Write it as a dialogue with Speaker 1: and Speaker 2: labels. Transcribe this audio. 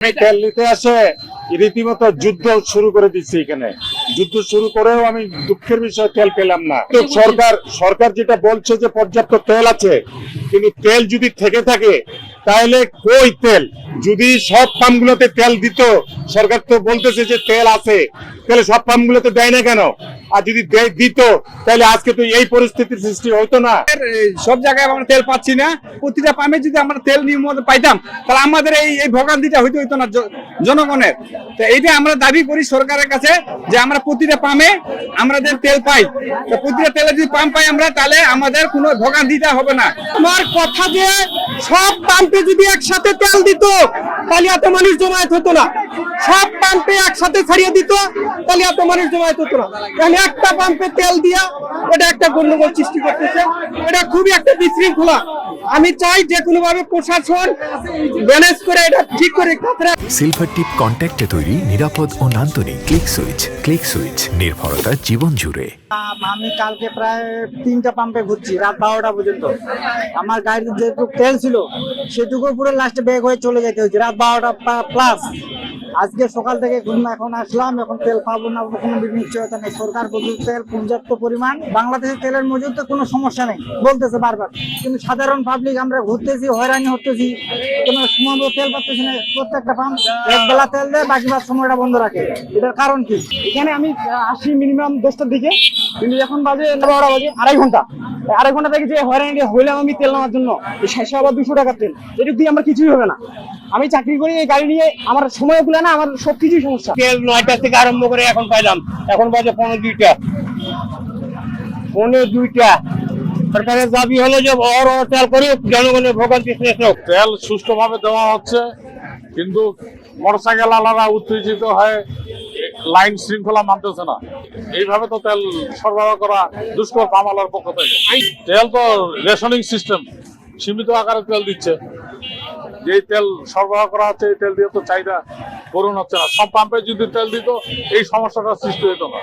Speaker 1: তেল নিতে আসে রীতিমতো যুদ্ধ শুরু করে দিচ্ছে। এখানে যুদ্ধ শুরু করেও আমি দুঃখের বিষয় তেল পেলাম না। তো সরকার যেটা বলছে যে পর্যাপ্ত তেল আছে, কিন্তু তেল যদি থেকে থাকে তাহলে কই তেল? যদি সব পাম্পগুলোতে তেল দিত, সরকার তো বলতেছে যে তেল আছে, তাহলে সব পাম্পগুলোতে দেয় না কেন? আর যদি দিত তাহলে আজকে তো এই পরিস্থিতির সৃষ্টি হতো না।
Speaker 2: সব জায়গায় আমরা তেল পাচ্ছি না। প্রতিটা পাম্পে যদি আমরা তেল নিয়মিত পাইতাম তাহলে আমাদের এই ভোগান্তিটা হইতো না জনগণের। তো এইটা আমরা দাবি করি সরকারের কাছে যে আমরা প্রতিটা পাম্পে আমাদের তেল পাই। তো প্রতিটা তেলে যদি পাম্প পাই আমরা, তাহলে আমাদের কোনো ভোগান্তিটা হবে না।
Speaker 3: আমার কথা যে সব পাম্পে যদি একসাথে তেল দিত তাহলে এত মানুষ জমায়েত হতো না। সব পাম্পে একসাথে ছাড়িয়ে দিত তাহলে এত মানুষ জমায়েত হতো না। কারণ একটা পাম্পে তেল দিয়া এটা একটা গন্ডগোল সৃষ্টি করতেছে। এটা খুবই একটা বিশৃঙ্খলা। আমি চাই যে কোনো ভাবে প্রশাসন ম্যানেজ করে এটা ঠিক করে।
Speaker 4: সিলভার টিপ কন্ট্যাক্টে তৈরি নিরাপদ ও নান্দনিক ক্লিক সুইচ নির্ভরতা জীবন জুড়ে।
Speaker 3: আমি কালকে প্রায় 3টা পাম্পে ঘুরছি রাত 12টা পর্যন্ত। আমার গাড়িতে যেটুকু তেল ছিল সেটুকু পুরো লাস্টে ব্যাগ হয়ে চলে যেতে হয়েছে রাত 12টা প্লাস। আজকে সকাল থেকে এখন আসলাম, এখন তেল পাবো না কোনো নিশ্চয়তা নেই। সরকার প্রচুর তেল পর্যাপ্ত পরিমাণ, বাংলাদেশের তেলের মজুতে কোনো সমস্যা নেই বলতেছে বারবার, কিন্তু সাধারণ পাবলিক আমরা ঘুরতেছি, হয়রানি হতেছি, কোনো সময় তেল পাচ্তেছি না। প্রত্যেকটা পাম্প এক বেলা তেল দেয়, বাকি সময়টা বন্ধ রাখে। এটার কারণ কি? এখানে আমি আসি মিনিমাম 10টার দিকে, কিন্তু এখন বাজে 12টা বাজে, আড়াই ঘন্টা থেকে যে হয়রানি হইলাম আমি তেল নেওয়ার জন্য। 600 আবার 200 টাকার তেল, এটুক দিয়ে আমার কিছুই হবে না। আমি চাকরি করি, এই গাড়ি নিয়ে আমার সময় খুলে না, আমার সবকিছুই সমস্যা।
Speaker 5: তেল 9টা থেকে আরম্ভ করে এখন পাইলাম, এখন বাজে 12টা। সরকারের দাবি হলো যে তেল করে জনগণের ভোগান্তি শেষ হোক।
Speaker 1: তেল সুষ্ঠুভাবে দেওয়া হচ্ছে, কিন্তু মোটরসাইকেল আলাদা উত্তেজিত হয়ে লাইন শৃঙ্খলা মানতেছে না। এইভাবে তো তেল সরবরাহ করা দুষ্কর পামালার পক্ষ থেকে। তেল তো রেশনিং সিস্টেম, সীমিত আকারে তেল দিচ্ছে। যে তেল সরবরাহ করা হচ্ছে এই তেল দিয়ে তো চাহিদা পূরণ হচ্ছে না। সব পাম্পে যদি তেল দিত এই সমস্যাটা সৃষ্টি হতো না।